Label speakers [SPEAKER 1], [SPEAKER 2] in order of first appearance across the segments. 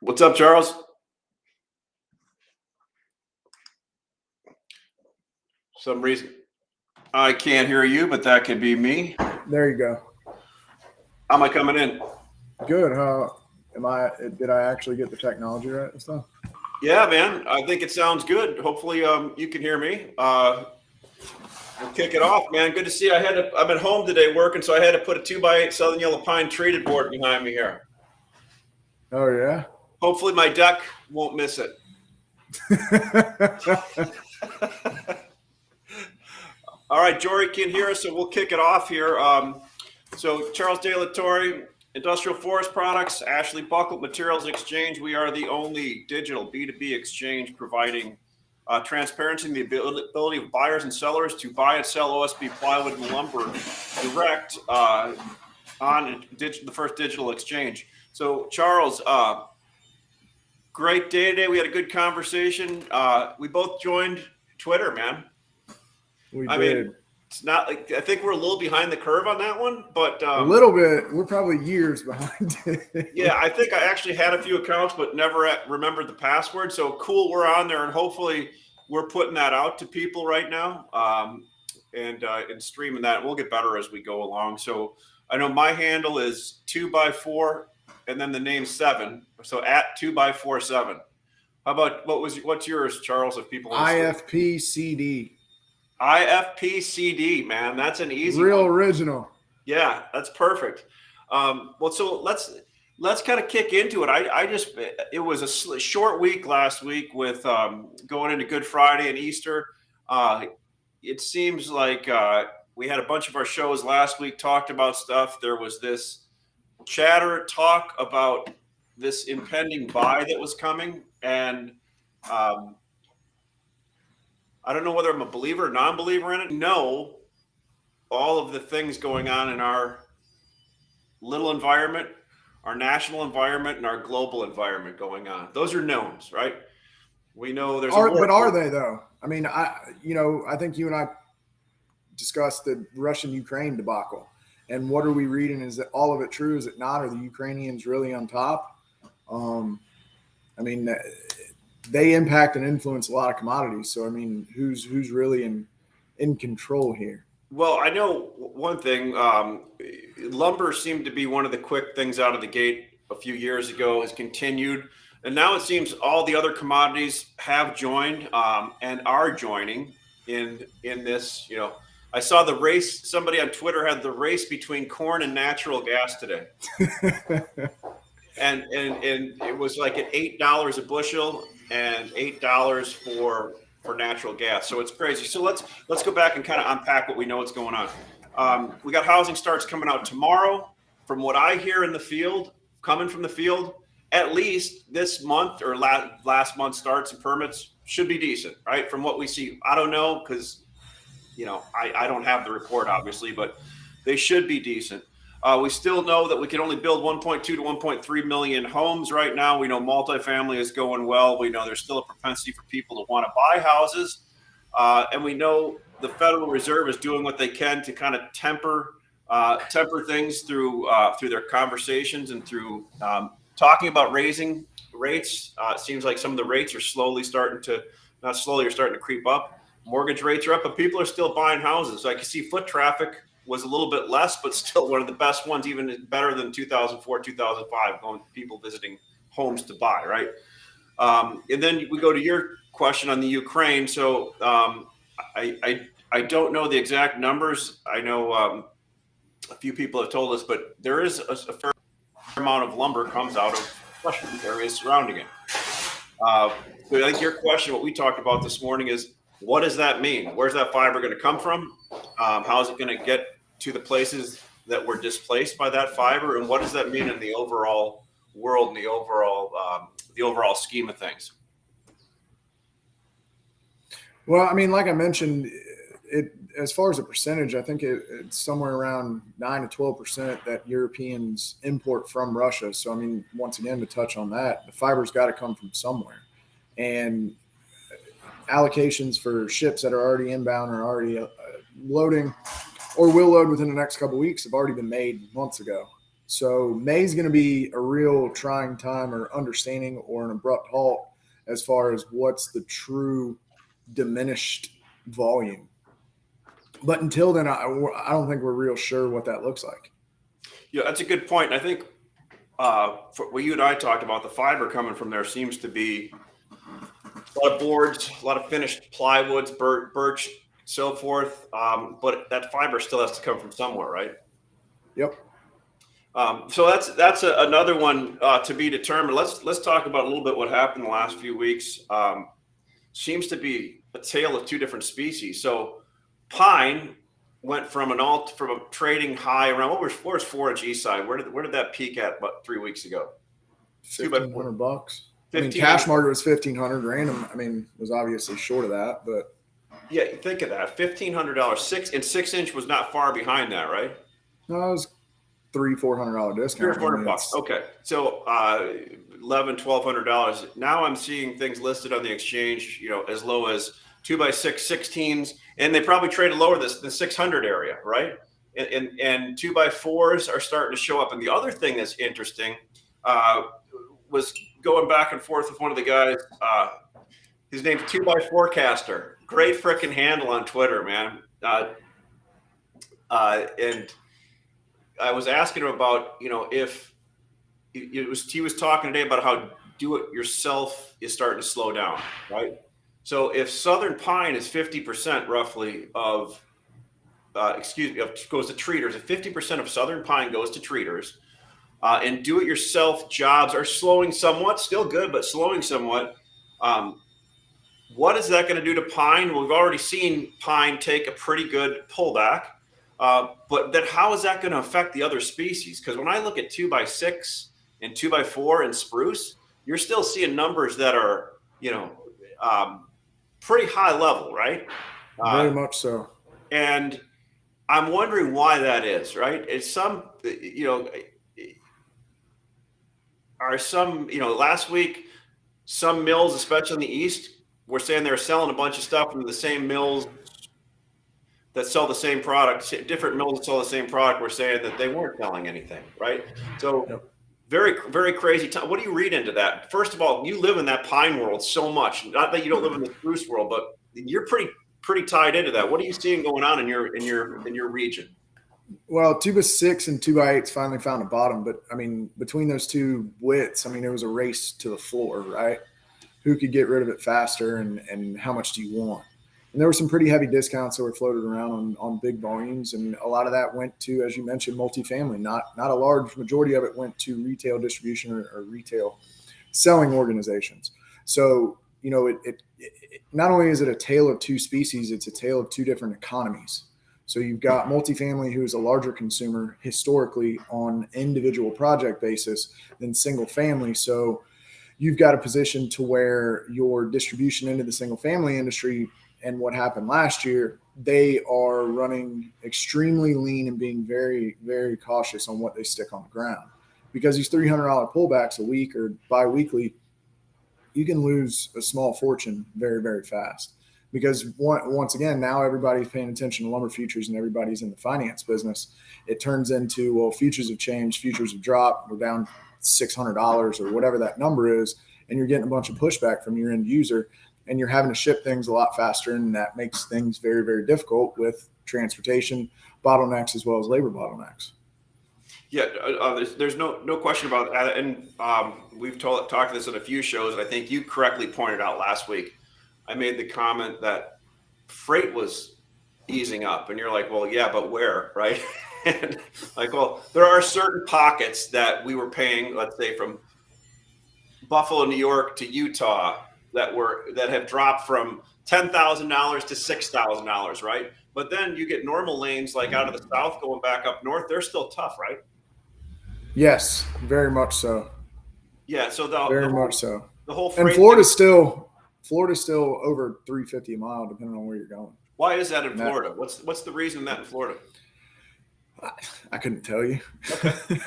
[SPEAKER 1] What's up, Charles? Some reason I can't hear you, but that could be me.
[SPEAKER 2] There you go.
[SPEAKER 1] How am I coming in?
[SPEAKER 2] Good. How am I? Did I actually get the technology right and stuff?
[SPEAKER 1] Yeah, man. I think it sounds good. Hopefully, you can hear me. We'll kick it off, man. Good to see you. I'm at home today working, so I had to put a 2x8 Southern Yellow Pine treated board behind me here.
[SPEAKER 2] Oh yeah.
[SPEAKER 1] Hopefully, my deck won't miss it. All right, Jory can hear us, so we'll kick it off here. So Charles De La Torre, Industrial Forest Products, Ashley Buckle Materials Exchange. We are the only digital B2B exchange providing transparency and the ability of buyers and sellers to buy and sell OSB plywood and lumber direct on the first digital exchange. So Charles, great day today. We had a good conversation. We both joined Twitter, man.
[SPEAKER 2] We
[SPEAKER 1] I
[SPEAKER 2] did.
[SPEAKER 1] mean, it's not like I think we're a little behind the curve on that one, but
[SPEAKER 2] a little bit. We're probably years behind.
[SPEAKER 1] yeah, I think I actually had a few accounts, but never remembered the password. So cool, we're on there, and hopefully we're putting that out to people right now, and streaming that. We'll get better as we go along. So I know my handle is 2x4, and then the name 7. So at 2x47. How about what's yours, Charles? If people want to
[SPEAKER 2] IFPCD.
[SPEAKER 1] IFPCD, man, that's an easy
[SPEAKER 2] real
[SPEAKER 1] one.
[SPEAKER 2] Original.
[SPEAKER 1] Yeah, that's perfect. Well, so let's kind of kick into it. It was a short week last week with going into Good Friday and Easter. It seems like we had a bunch of our shows last week talked about stuff. There was this talk about this impending buy that was coming, and I don't know whether I'm a believer or non-believer in it. No, all of the things going on in our little environment, our national environment, and our global environment going on. Those are knowns, right? We know there's
[SPEAKER 2] but are they though? I mean, I think you and I discussed the Russian-Ukraine debacle. And what are we reading? Is that all of it true? Is it not? Are the Ukrainians really on top? I mean, they impact and influence a lot of commodities. So, I mean, who's really in control here?
[SPEAKER 1] Well, I know one thing. Lumber seemed to be one of the quick things out of the gate a few years ago, has continued. And now it seems all the other commodities have joined and are joining in this. I saw the race. Somebody on Twitter had the race between corn and natural gas today. and it was like at $8 a bushel and $8 for natural gas. So it's crazy. So let's go back and kind of unpack what we know what's going on. We got housing starts coming out tomorrow. From what I hear in the field, coming from the field, at least this month or last month starts and permits should be decent, right? From what we see. I don't know because, I don't have the report, obviously, but they should be decent. We still know that we can only build 1.2 to 1.3 million homes right now. We know multifamily is going well. We know there's still a propensity for people to want to buy houses. And we know the Federal Reserve is doing what they can to kind of temper things through their conversations and through talking about raising rates. It seems like some of the rates are starting to creep up. Mortgage rates are up, but people are still buying houses. So I can see foot traffic was a little bit less, but still one of the best ones, even better than 2004, 2005, people visiting homes to buy, right? And then we go to your question on the Ukraine. So I don't know the exact numbers. I know a few people have told us, but there is a fair amount of lumber comes out of Russian areas surrounding it. But I think your question, what we talked about this morning is, what does that mean? Where's that fiber going to come from? How is it going to get to the places that were displaced by that fiber? And what does that mean in the overall world and the overall scheme of things?
[SPEAKER 2] Well, I mean, like I mentioned, as far as a percentage, I think it's somewhere around 9 to 12% that Europeans import from Russia. So, I mean, once again, to touch on that, the fiber's got to come from somewhere. And allocations for ships that are already inbound or already loading or will load within the next couple of weeks have already been made months ago. So May is going to be a real trying time or understanding or an abrupt halt as far as what's the true diminished volume. But until then, I don't think we're real sure what that looks like.
[SPEAKER 1] Yeah, that's a good point. I think for what you and I talked about, the fiber coming from there seems to be a lot of boards, a lot of finished plywoods, birch, so forth. But that fiber still has to come from somewhere, right?
[SPEAKER 2] Yep.
[SPEAKER 1] So that's another one to be determined. Let's talk about a little bit what happened the last few weeks. Seems to be a tale of two different species. So pine went from from a trading high around where's 4-inch east side? Where did that peak at about 3 weeks ago?
[SPEAKER 2] $1,500. I mean, cash market was 1,500. Random, I mean, was obviously short of that, but
[SPEAKER 1] yeah, think of that. $1,500. 6-inch was not far behind that, right?
[SPEAKER 2] no, it was $300-$400 discount.
[SPEAKER 1] $300-$400. Okay, so $1,100-$1,200. Now I'm seeing things listed on the exchange, as low as 2x6 16s, and they probably traded lower the 600 area, right? And 2x4s are starting to show up. And the other thing that's interesting was going back and forth with one of the guys. His name's 2x4caster. Great freaking handle on Twitter, man. And I was asking him about, if he was talking today about how do-it-yourself is starting to slow down, right? So if Southern pine is 50% roughly of, goes to treaters, if 50% of Southern pine goes to treaters, and do-it-yourself jobs are slowing somewhat, still good, but slowing somewhat, what is that going to do to pine? We've already seen pine take a pretty good pullback. But then how is that going to affect the other species? Because when I look at 2x6 and 2x4 and spruce, you're still seeing numbers that are, pretty high level, right?
[SPEAKER 2] Very much so.
[SPEAKER 1] And I'm wondering why that is, right? It's last week, some mills, especially in the East, were saying they're selling a bunch of stuff from the same mills that sell the same product. Different mills that sell the same product were saying that they weren't selling anything, right? So
[SPEAKER 2] Yep.
[SPEAKER 1] Very, very crazy time. What do you read into that? First of all, you live in that pine world so much. Not that you don't live in the spruce world, but you're pretty tied into that. What are you seeing going on in your region?
[SPEAKER 2] Well, 2x6 and 2x8s finally found a bottom, but I mean, between those two widths, I mean, it was a race to the floor, right? Who could get rid of it faster, and how much do you want? And there were some pretty heavy discounts that were floated around on big volumes, and a lot of that went to, as you mentioned, multifamily. Not a large majority of it went to retail distribution or retail selling organizations. So, it not only is it a tale of two species, it's a tale of two different economies. So you've got multifamily, who is a larger consumer historically on individual project basis than single family. So you've got a position to where your distribution into the single family industry, and what happened last year, they are running extremely lean and being very, very cautious on what they stick on the ground, because these $300 pullbacks a week or bi-weekly, you can lose a small fortune very, very fast. Because once again, now everybody's paying attention to lumber futures and everybody's in the finance business. It turns into, well, futures have changed, futures have dropped, we're down $600 or whatever that number is, and you're getting a bunch of pushback from your end user, and you're having to ship things a lot faster, and that makes things very, very difficult with transportation bottlenecks as well as labor bottlenecks.
[SPEAKER 1] Yeah, there's no question about that, and we've talked this in a few shows, and I think you correctly pointed out last week. I made the comment that freight was easing up, and you're like, well, yeah, but where, right? And like, well, there are certain pockets that we were paying, let's say from Buffalo, New York to Utah, that have dropped from $10,000 to $6,000, right? But then you get normal lanes like out of the south going back up north. They're still tough, right?
[SPEAKER 2] Yes, very much so.
[SPEAKER 1] Yeah, so
[SPEAKER 2] very much so.
[SPEAKER 1] The whole freight
[SPEAKER 2] and Florida's still over $350 a mile, depending on where you're going.
[SPEAKER 1] Why is that in Florida? What's the reason that in Florida?
[SPEAKER 2] I couldn't tell you. Okay.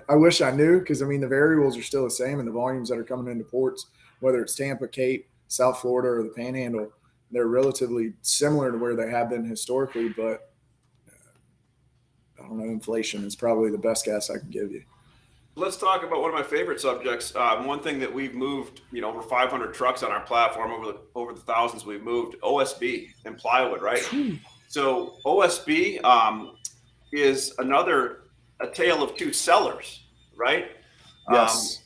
[SPEAKER 2] I wish I knew, because I mean the variables are still the same, and the volumes that are coming into ports, whether it's Tampa, Cape, South Florida, or the Panhandle, they're relatively similar to where they have been historically. But I don't know, inflation is probably the best guess I can give you.
[SPEAKER 1] Let's talk about one of my favorite subjects. One thing that we've moved, over 500 trucks on our platform over the thousands we've moved. OSB and plywood, right? So OSB is a tale of two sellers, right?
[SPEAKER 2] Yes.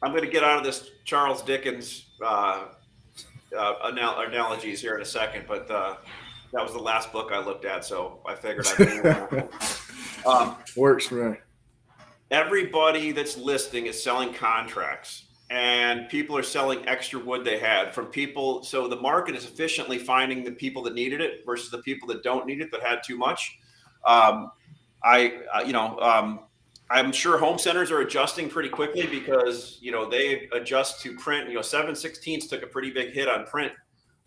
[SPEAKER 1] I'm going to get out of this Charles Dickens analogies here in a second, but that was the last book I looked at, so I figured I'd.
[SPEAKER 2] Works for me.
[SPEAKER 1] Everybody that's listing is selling contracts, and people are selling extra wood they had from people. So the market is efficiently finding the people that needed it versus the people that don't need it, that had too much. I'm sure home centers are adjusting pretty quickly because, they adjust to print. 7/16 took a pretty big hit on print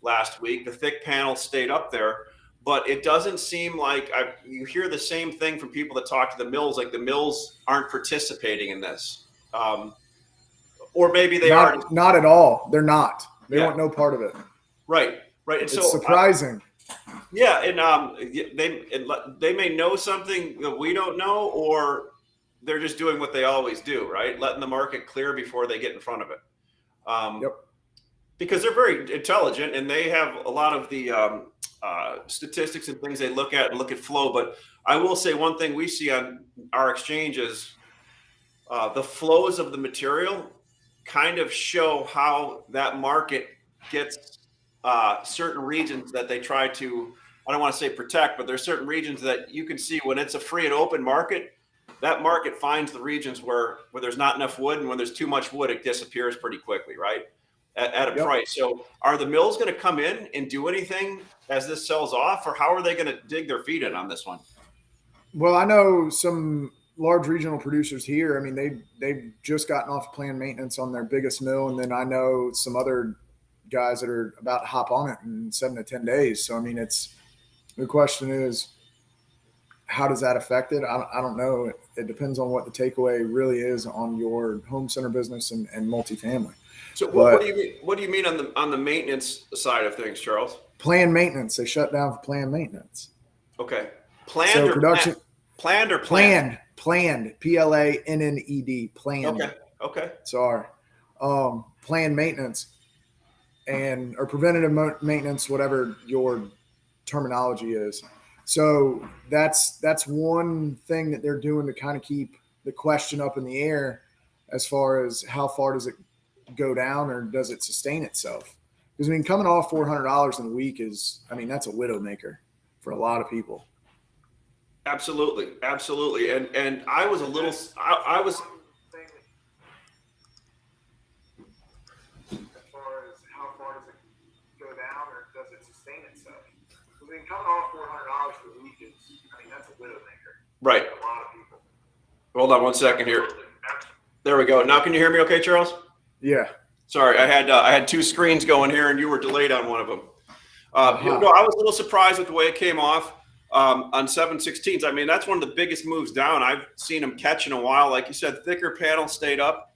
[SPEAKER 1] last week. The thick panel stayed up there. But it doesn't seem like you hear the same thing from people that talk to the mills, like the mills aren't participating in this. Or maybe they are.
[SPEAKER 2] Not at all. They're not. They want no part of it.
[SPEAKER 1] Right. And
[SPEAKER 2] it's surprising.
[SPEAKER 1] They may know something that we don't know, or they're just doing what they always do, right? Letting the market clear before they get in front of it. Because they're very intelligent and they have a lot of the statistics and things they look at flow. But I will say one thing we see on our exchange is the flows of the material kind of show how that market gets certain regions that they try to, I don't want to say protect, but there's certain regions that you can see when it's a free and open market, that market finds the regions where there's not enough wood, and when there's too much wood, it disappears pretty quickly, right? At a price. So are the mills going to come in and do anything as this sells off, or how are they going to dig their feet in on this one?
[SPEAKER 2] Well, I know some large regional producers here. I mean, they've just gotten off planned maintenance on their biggest mill. And then I know some other guys that are about to hop on it in 7 to 10 days. So, I mean, the question is, how does that affect it? I don't know. It depends on what the takeaway really is on your home center business and multifamily.
[SPEAKER 1] So what do you mean on the maintenance side of things, Charles?
[SPEAKER 2] Planned maintenance. They shut down for planned maintenance.
[SPEAKER 1] Okay. Planned or production? Planned or planned?
[SPEAKER 2] Planned. PLANNED. Planned.
[SPEAKER 1] Okay.
[SPEAKER 2] Sorry. Planned maintenance or preventative maintenance, whatever your terminology is. So that's one thing that they're doing to kind of keep the question up in the air as far as how far does it go down, or does it sustain itself? Because, I mean, coming off $400 in a week that's a widow maker for a lot of people.
[SPEAKER 1] Absolutely. And I was a little, I was. As far as how far does it go down, or does it sustain itself? Because, I mean, coming off $400 for a week that's a widow maker. Right. A lot of people. Hold on one second here. There we go. Now, can you hear me okay, Charles?
[SPEAKER 2] Yeah.
[SPEAKER 1] Sorry, I had two screens going here, and you were delayed on one of them. I was a little surprised with the way it came off on 7/16. I mean, that's one of the biggest moves down I've seen them catch in a while. Like you said, thicker panel stayed up.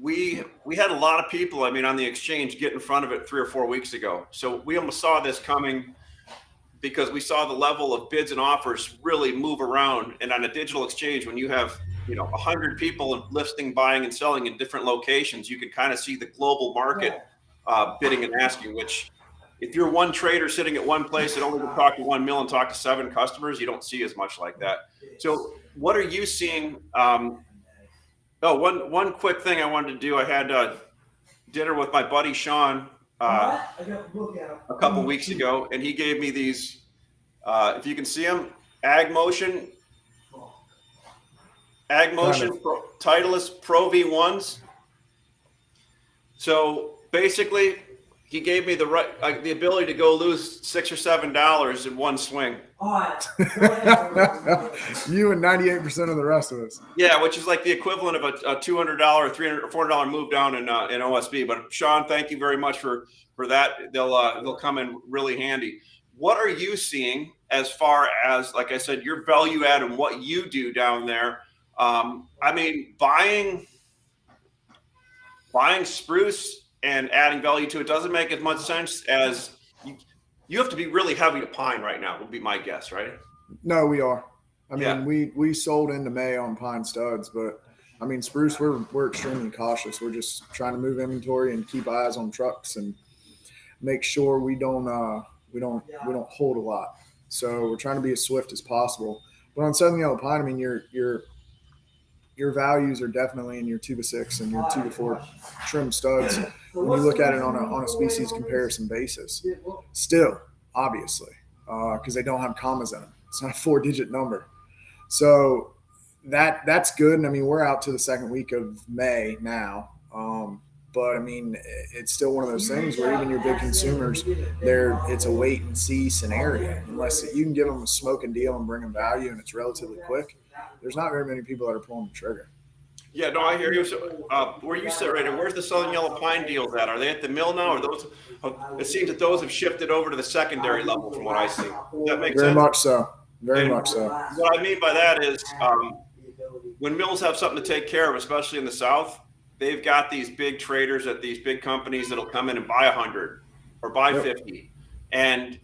[SPEAKER 1] We had a lot of people, on the exchange get in front of it 3 or 4 weeks ago. So we almost saw this coming because we saw the level of bids and offers really move around. And on a digital exchange, when you have 100 people listing, buying, and selling in different locations, you can kind of see the global market bidding and asking, which if you're one trader sitting at one place that only can talk to one mill and talk to 7 customers, you don't see as much like that. So what are you seeing? One quick thing I wanted to do. I had dinner with my buddy Sean a couple weeks ago, and he gave me these, if you can see them, Ag Motion Titleist Pro V1s. So basically, he gave me the ability to go lose $6 or $7 in one swing.
[SPEAKER 2] You and 98% of the rest of us.
[SPEAKER 1] Yeah, which is like the equivalent of a $200, $300, or $400 move down in OSB. But Sean, thank you very much for that. They'll come in really handy. What are you seeing as far as, like I said, your value add and what you do down there? Buying spruce and adding value to it doesn't make as much sense as you have to be really heavy to pine right now, would be my guess, right?
[SPEAKER 2] No, we are. I mean,
[SPEAKER 1] Yeah.
[SPEAKER 2] we sold into May on pine studs, but I mean, spruce, we're extremely cautious. We're just trying to move inventory and keep eyes on trucks and make sure we don't hold a lot. So we're trying to be as swift as possible. But on Southern Yellow Pine, I mean, your values are definitely in your 2 to 6 and your 2 to 4 trim studs when you look at it on a species comparison basis. Still, obviously, because they don't have commas in them. It's not a 4-digit number. So that's good. And I mean, we're out to the second week of May now. But I mean, it's still one of those things where even your big consumers, it's a wait and see scenario. Unless you can give them a smoking deal and bring them value, and it's relatively quick. There's not very many people that are pulling the trigger.
[SPEAKER 1] Yeah, no, I hear you. So, where you sit right now, where's the Southern Yellow Pine deals at? Are they at the mill now, or those? It seems that those have shifted over to the secondary level, from what I see. Does that make
[SPEAKER 2] Very
[SPEAKER 1] sense?
[SPEAKER 2] much so. Very
[SPEAKER 1] And
[SPEAKER 2] much so.
[SPEAKER 1] what I mean by that is, when mills have something to take care of, especially in the South, they've got these big traders at these big companies that'll come in and buy 100 or buy 50, and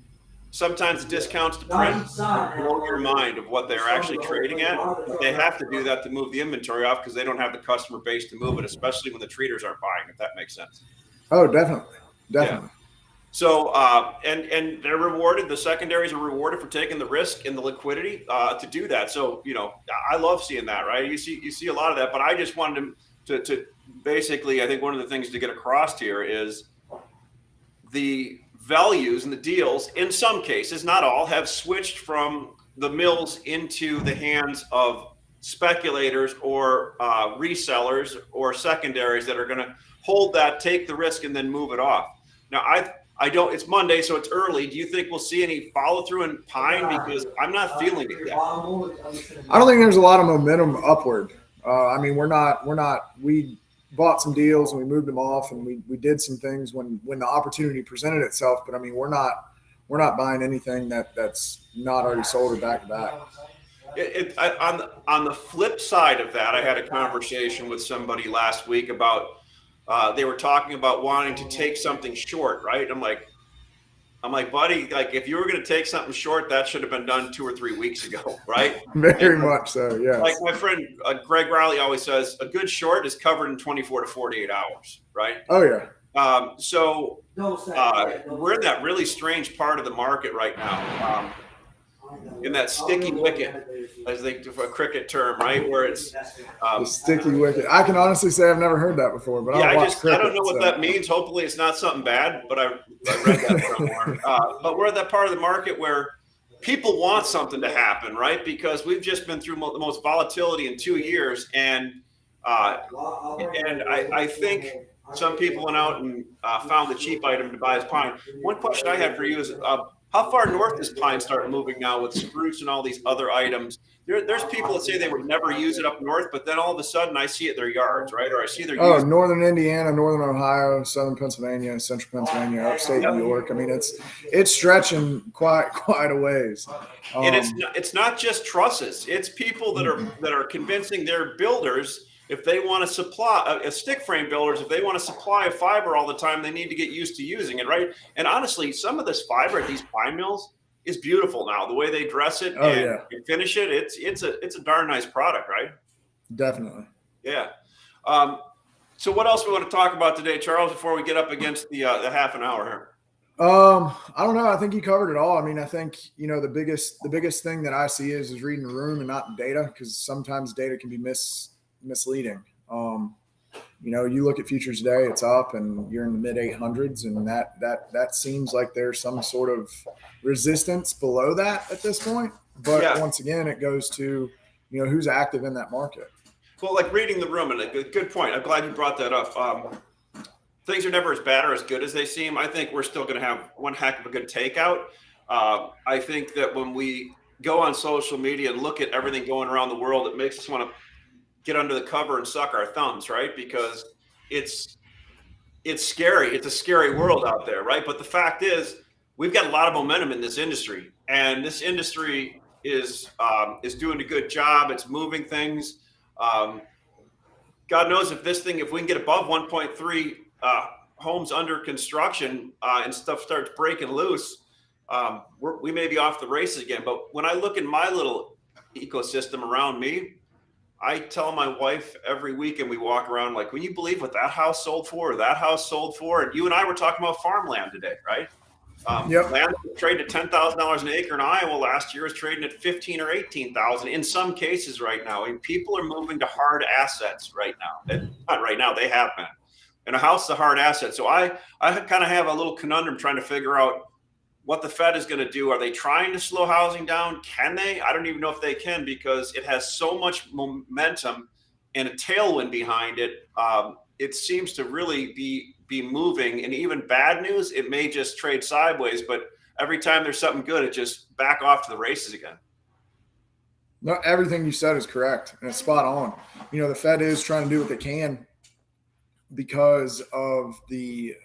[SPEAKER 1] sometimes the discounts to print blow your mind of what they're actually trading at. But they have to do that to move the inventory off because they don't have the customer base to move it, especially when the traders aren't buying, if that makes sense.
[SPEAKER 2] Oh, definitely. Definitely.
[SPEAKER 1] Yeah. So, and they're rewarded. The secondaries are rewarded for taking the risk and the liquidity to do that. So, I love seeing that, right? You see a lot of that, but I just wanted to basically, I think one of the things to get across here is the values and the deals, in some cases, not all, have switched from the mills into the hands of speculators or resellers or secondaries that are going to hold that, take the risk, and then move it off. Now, I don't. It's Monday, so it's early. Do you think we'll see any follow through in pine? Because I'm not feeling it yet.
[SPEAKER 2] I don't think there's a lot of momentum upward. I mean, we bought some deals and we moved them off, and we did some things when the opportunity presented itself. But I mean, we're not buying anything that's not already sold or back to back.
[SPEAKER 1] On the flip side of that, I had a conversation with somebody last week about they were talking about wanting to take something short, right? I'm like, buddy, like if you were going to take something short, that should have been done 2 or 3 weeks ago, right?
[SPEAKER 2] Very much so, yeah.
[SPEAKER 1] Like my friend Greg Riley always says, a good short is covered in 24 to 48 hours, right?
[SPEAKER 2] Oh yeah.
[SPEAKER 1] So we're in that really strange part of the market right now, in that sticky wicket, as they do a cricket term, right? Where it's
[SPEAKER 2] the sticky wicket. I can honestly say I've never heard that before, but
[SPEAKER 1] yeah,
[SPEAKER 2] cricket,
[SPEAKER 1] I don't know what that means. Hopefully, it's not something bad, but I read that somewhere. But we're at that part of the market where people want something to happen, right? Because we've just been through the most volatility in 2 years, and I think some people went out and found the cheap item to buy as pine. One question I have for you is, how far north does pine start moving now with spruce and all these other items? There's people that say they would never use it up north, but then all of a sudden I see it in their yards, right? Or I see their
[SPEAKER 2] northern Indiana, northern Ohio, southern Pennsylvania, central Pennsylvania, upstate New York. I mean, it's stretching quite a ways.
[SPEAKER 1] And it's not just trusses. It's people that are convincing their builders, if they want to supply stick frame builders, if they want to supply a fiber all the time, they need to get used to using it, right? And honestly, some of this fiber at these pine mills is beautiful now. The way they dress it and finish it, it's a darn nice product, right?
[SPEAKER 2] Definitely.
[SPEAKER 1] Yeah. So what else we want to talk about today, Charles, before we get up against the half an hour here?
[SPEAKER 2] I don't know. I think you covered it all. I mean, I think, the biggest thing that I see is reading the room and not data, because sometimes data can be misleading. You look at futures today, it's up and you're in the mid 800s, and that seems like there's some sort of resistance below that at this point. But once again, it goes to, who's active in that market.
[SPEAKER 1] Well, like reading the room, and a good point. I'm glad you brought that up. Things are never as bad or as good as they seem. I think we're still going to have one heck of a good takeout. I think that when we go on social media and look at everything going around the world, it makes us want to get under the cover and suck our thumbs, right? Because it's scary. It's a scary world out there, right? But the fact is, we've got a lot of momentum in this industry, and this industry is doing a good job. It's moving things. God knows if we can get above 1.3 homes under construction and stuff starts breaking loose, we may be off the races again. But when I look in my little ecosystem around me. I tell my wife every week, and we walk around like, "Can you believe what that house sold for, or that house sold for?" And you and I were talking about farmland today, right?
[SPEAKER 2] Yep.
[SPEAKER 1] Land trading at $10,000 an acre in Iowa last year is trading at 15 or 18,000 in some cases right now. And people are moving to hard assets right now. And not right now, they have been. And a house is a hard asset. So I kind of have a little conundrum trying to figure out what the Fed is going to do. Are they trying to slow housing down? Can they? I don't even know if they can, because it has so much momentum and a tailwind behind it. It seems to really be moving, and even bad news, it may just trade sideways, but every time there's something good, it just back off to the races again.
[SPEAKER 2] No, everything you said is correct, and it's spot on. You know, the Fed is trying to do what they can because of the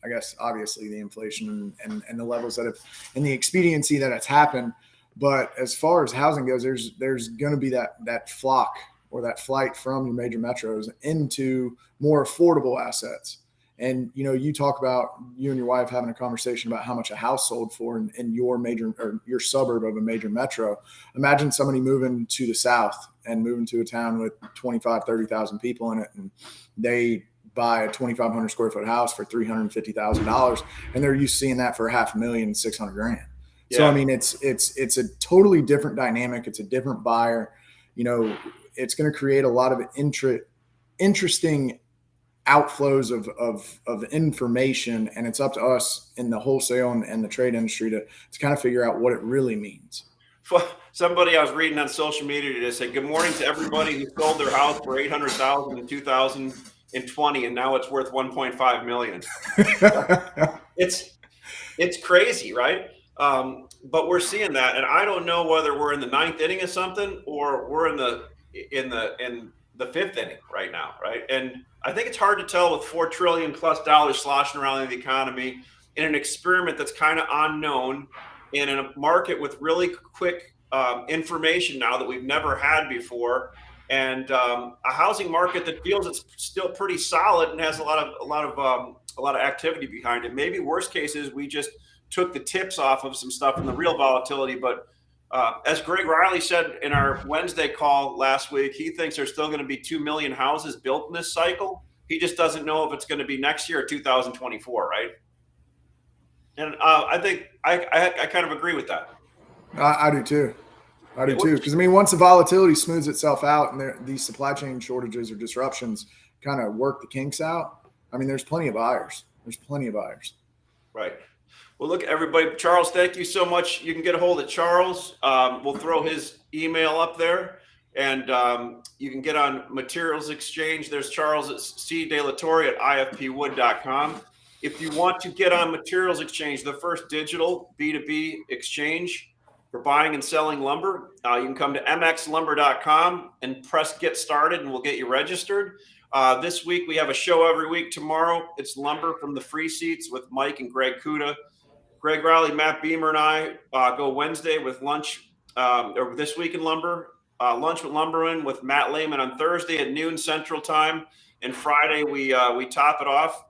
[SPEAKER 2] I guess obviously the inflation and the levels that have and the expediency that it's happened. But as far as housing goes, there's going to be that flock or that flight from your major metros into more affordable assets. And you talk about you and your wife having a conversation about how much a house sold for in your major or your suburb of a major metro. Imagine somebody moving to the south and moving to a town with 25, 30,000 people in it, and they buy a 2,500 square foot house for $350,000, and they're used to seeing that for $500,000, $600,000. Yeah. So I mean, it's a totally different dynamic. It's a different buyer. It's going to create a lot of interesting outflows of information, and it's up to us in the wholesale and the trade industry to kind of figure out what it really means.
[SPEAKER 1] Somebody I was reading on social media today said, "Good morning to everybody who sold their house for $800,000 in 2020, and now it's worth $1.5 million." It's crazy, right? But we're seeing that, and I don't know whether we're in the ninth inning of something or we're in the fifth inning right now, right? And I think it's hard to tell with $4 trillion plus sloshing around in the economy, in an experiment that's kind of unknown, and in a market with really quick information now that we've never had before, and a housing market that feels it's still pretty solid and has a lot of activity behind it. Maybe worst case is we just took the tips off of some stuff in the real volatility, but as Greg Riley said in our Wednesday call last week, he thinks there's still going to be 2 million houses built in this cycle. He just doesn't know if it's going to be next year or 2024, right? And I think I kind of agree with that.
[SPEAKER 2] I do too. Because once the volatility smooths itself out and these supply chain shortages or disruptions kind of work the kinks out, there's plenty of buyers.
[SPEAKER 1] Right. Well, look, everybody, Charles, thank you so much. You can get a hold of Charles. We'll throw his email up there, and you can get on Materials Exchange. There's Charles at C. De La Torre at ifpwood.com. If you want to get on Materials Exchange, the first digital B2B exchange for buying and selling lumber, you can come to mxlumber.com and press Get Started, and we'll get you registered. This week, we have a show every week. Tomorrow, it's Lumber from the Free Seats with Mike and Greg Kuda. Greg Riley, Matt Beamer, and I go Wednesday with lunch, or This Week in Lumber, lunch with Lumberman with Matt Lehman on Thursday at noon Central Time. And Friday, we top it off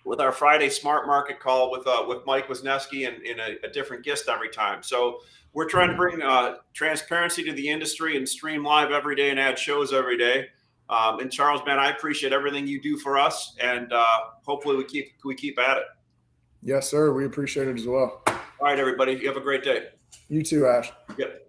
[SPEAKER 1] with our Friday Smart Market call with Mike Wisniewski and a different guest every time. So we're trying to bring transparency to the industry and stream live every day and add shows every day. And Charles, man, I appreciate everything you do for us, and hopefully we keep at it.
[SPEAKER 2] Yes, sir. We appreciate it as well.
[SPEAKER 1] All right, everybody. You have a great day.
[SPEAKER 2] You too, Ash.
[SPEAKER 1] Yep.